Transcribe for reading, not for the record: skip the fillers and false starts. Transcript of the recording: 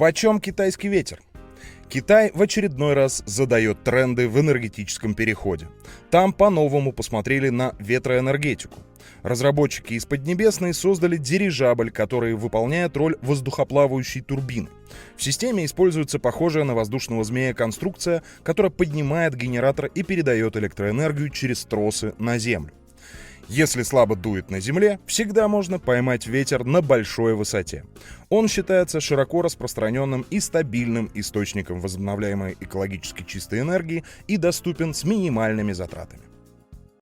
Почем китайский ветер? Китай в очередной раз задает тренды в энергетическом переходе. Там по-новому посмотрели на ветроэнергетику. Разработчики из Поднебесной создали дирижабль, который выполняет роль воздухоплавающей турбины. В системе используется похожая на воздушного змея конструкция, которая поднимает генератор и передает электроэнергию через тросы на землю. Если слабо дует на земле, всегда можно поймать ветер на большой высоте. Он считается широко распространенным и стабильным источником возобновляемой экологически чистой энергии и доступен с минимальными затратами.